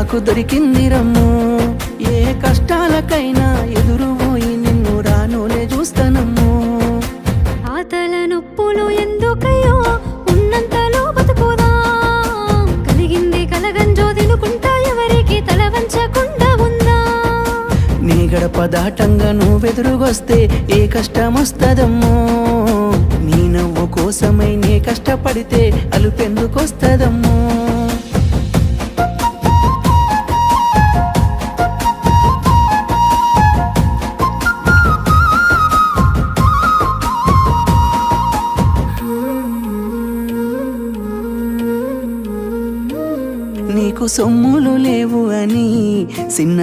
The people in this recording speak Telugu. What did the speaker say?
నాకు దొరికింది రమ్ము. ఏ కష్టాలకైనా ఎదురుపోయి నిన్ను రానులే చూస్తానమ్ము. ఆతల నొప్పులు ఎందుకయ్యో ఉన్నంతలో బతుకుదా, కలిగింది కలగంజో తినుకుంటా ఎవరికి తల వంచకుండా ఉందా. నీ గడప దాటంగా నువ్వెదురుగొస్తే ఏ కష్టం వస్తదమ్మో. నీ నవ్వు కోసమై నే కష్టపడితే అలుపెందుకొస్తదమ్మో. నీకు సొమ్ములు లేవు అని చిన్న